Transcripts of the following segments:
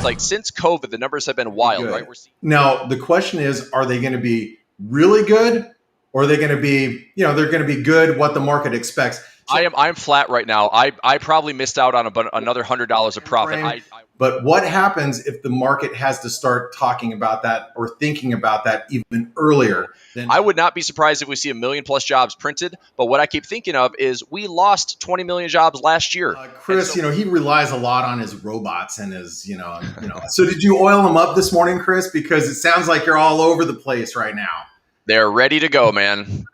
off. Like since COVID, the numbers have been wild, right? Now, the question is, are they going to be really good, or are they going to be, they're going to be good what the market expects? So, I'm flat right now. I probably missed out on another $100 of profit. But what happens if the market has to start talking about that or thinking about that even earlier? Then I would not be surprised if we see 1 million plus jobs printed. But what I keep thinking of is we lost 20 million jobs last year. Chris, he relies a lot on his robots and his, So did you oil them up this morning, Chris? Because it sounds like you're all over the place right now. They're ready to go, man.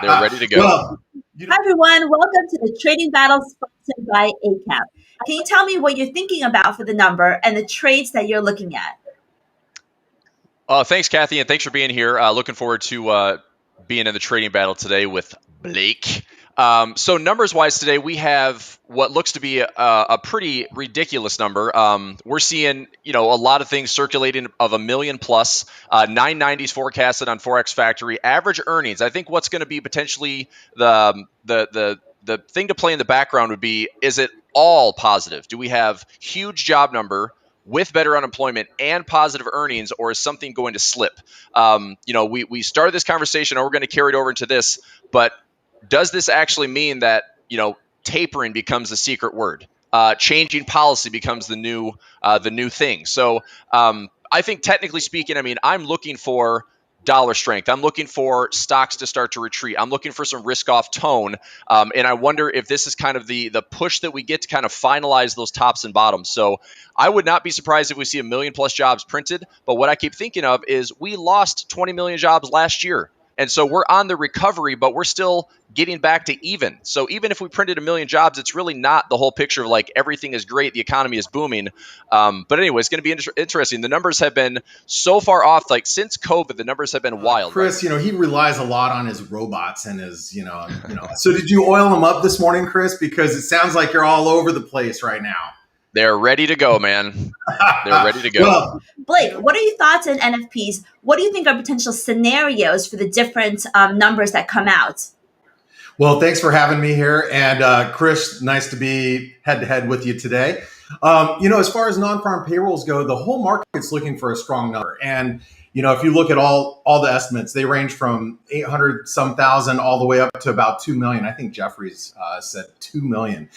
They're ready to go. Well, hi, everyone. Welcome to the Trading Battle sponsored by ACAP. Can you tell me what you're thinking about for the number and the trades that you're looking at? Thanks, Kathy, and thanks for being here. Looking forward to being in the trading battle today with Blake. So numbers-wise today, we have what looks to be a pretty ridiculous number. We're seeing, a lot of things circulating of 1 million plus, 990s forecasted on Forex Factory. Average earnings, I think what's going to be potentially the thing to play in the background would be, is it all positive? Do we have huge job number with better unemployment and positive earnings, or is something going to slip? We started this conversation, and we're going to carry it over into this, but does this actually mean that, tapering becomes the secret word? Changing policy becomes the new thing. So I think technically speaking, I'm looking for dollar strength. I'm looking for stocks to start to retreat. I'm looking for some risk off tone. And I wonder if this is kind of the push that we get to kind of finalize those tops and bottoms. So I would not be surprised if we see 1 million plus jobs printed. But what I keep thinking of is we lost 20 million jobs last year. And so we're on the recovery, but we're still getting back to even. So even if we printed 1 million jobs, it's really not the whole picture of like everything is great, the economy is booming. But anyway, it's going to be interesting. The numbers have been so far off, like since COVID, the numbers have been wild. Chris, he relies a lot on his robots and his, So did you oil them up this morning, Chris? Because it sounds like you're all over the place right now. They're ready to go, man. They're ready to go. Well, Blake, what are your thoughts on NFPs? What do you think are potential scenarios for the different numbers that come out? Well, thanks for having me here. And Chris, nice to be head-to-head with you today. As far as non-farm payrolls go, the whole market's looking for a strong number. And, if you look at all the estimates, they range from 800-some thousand all the way up to about 2 million. I think Jeffries said 2 million.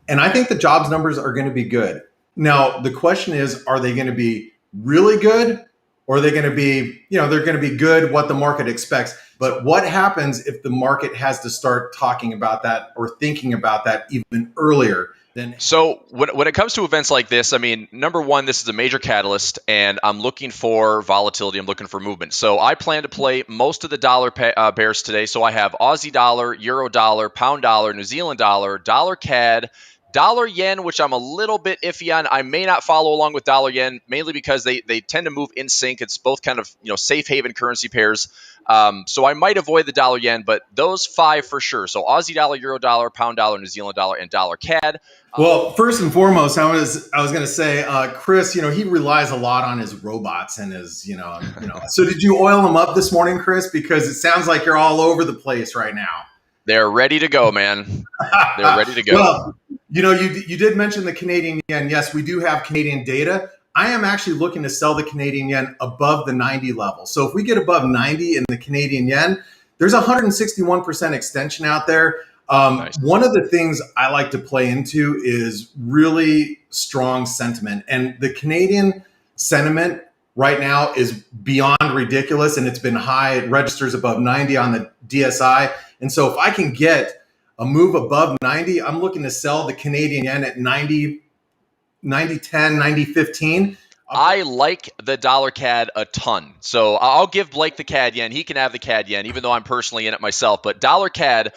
And I think the jobs numbers are going to be good. Now, the question is, are they going to be really good, or are they going to be, they're going to be good what the market expects? But what happens if the market has to start talking about that or thinking about that even earlier? So when it comes to events like this, number one, this is a major catalyst, and I'm looking for volatility. I'm looking for movement. So I plan to play most of the dollar pairs today. So I have Aussie dollar, Euro dollar, Pound dollar, New Zealand dollar, dollar CAD, dollar yen, which I'm a little bit iffy on. I may not follow along with dollar yen, mainly because they tend to move in sync. It's both kind of safe haven currency pairs. So I might avoid the dollar yen, but those 5 for sure. So Aussie dollar, Euro dollar, Pound dollar, New Zealand dollar, and dollar CAD. Well, first and foremost, I was going to say, Chris, he relies a lot on his robots and his, So did you oil them up this morning, Chris? Because it sounds like you're all over the place right now. They're ready to go, man. They're ready to go. Well, you did mention the Canadian yen. Yes, we do have Canadian data. I am actually looking to sell the Canadian yen above the 90 level. So if we get above 90 in the Canadian yen, there's 161% extension out there. Nice. One of the things I like to play into is really strong sentiment. And the Canadian sentiment right now is beyond ridiculous, and it's been high. It registers above 90 on the DSI. And so if I can get a move above 90, I'm looking to sell the Canadian yen at 90, 10, 90, 15. I like the dollar CAD a ton. So I'll give Blake the CAD yen. He can have the CAD yen, even though I'm personally in it myself. But dollar CAD,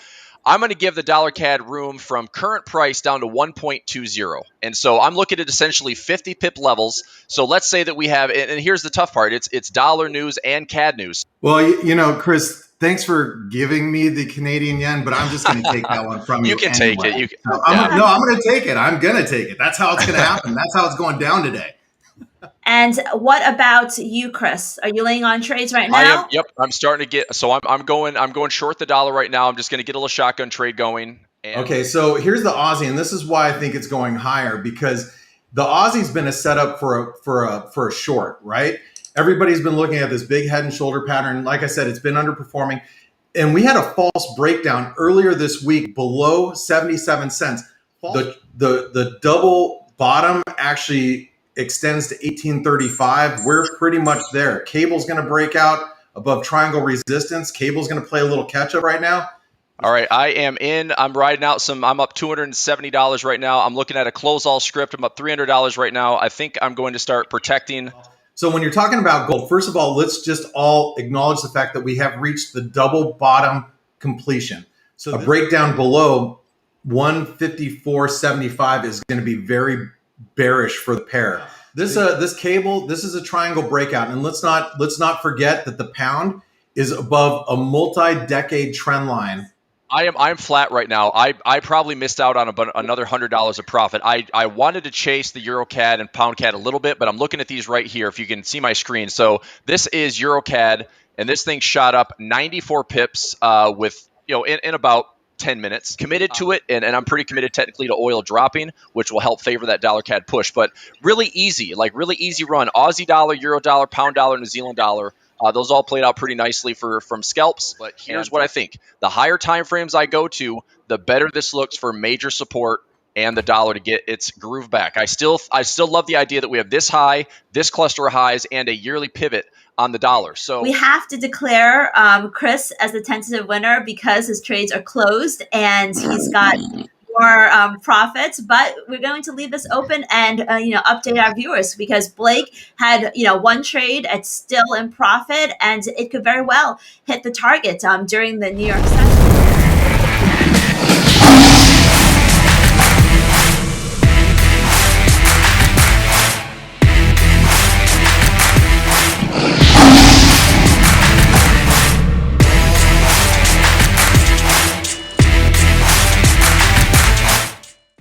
I'm going to give the dollar CAD room from current price down to 1.20. And so I'm looking at essentially 50 pip levels. So let's say that we have, and here's the tough part, it's dollar news and CAD news. Well, Chris, thanks for giving me the Canadian yen, but I'm just going to take that one from you. You can anyway. take it. I'm going to take it. I'm going to take it. That's how it's going to happen. That's how it's going down today. And what about you, Chris? Are you laying on trades right now? I am. Yep. I'm starting to get. So I'm going short the dollar right now. I'm just going to get a little shotgun trade going. Okay. So here's the Aussie, and this is why I think it's going higher, because The Aussie's been a setup for a short, right? Everybody's been looking at this big head and shoulder pattern. Like I said, it's been underperforming. And we had a false breakdown earlier this week below 77 cents. The double bottom actually extends to 1835. We're pretty much there. Cable's going to break out above triangle resistance. Cable's going to play a little catch up right now. All right, I am in. I'm riding out some. I'm up $270 right now. I'm looking at a close all script. I'm up $300 right now. I think I'm going to start protecting. So when you're talking about gold, first of all, let's just all acknowledge the fact that we have reached the double bottom completion. So a breakdown below 154.75 is going to be very bearish for the pair. This cable, this is a triangle breakout, and let's not forget that the pound is above a multi-decade trend line. I'm flat right now. I probably missed out on another $100 of profit. I wanted to chase the EuroCAD and PoundCAD a little bit, but I'm looking at these right here. If you can see my screen, so this is EuroCAD, and this thing shot up 94 pips with in about 10 minutes. Committed to it, and I'm pretty committed technically to oil dropping, which will help favor that dollar CAD push. But really easy run. Aussie dollar, Euro dollar, pound dollar, New Zealand dollar. Those all played out pretty nicely from scalps. But here's what I think: the higher time frames I go to, the better this looks for major support and the dollar to get its groove back. I still love the idea that we have this high, this cluster of highs, and a yearly pivot on the dollar. So we have to declare Chris as the tentative winner because his trades are closed and he's got more profits. But we're going to leave this open and update our viewers because Blake had one trade. It's still in profit and it could very well hit the target during the New York session.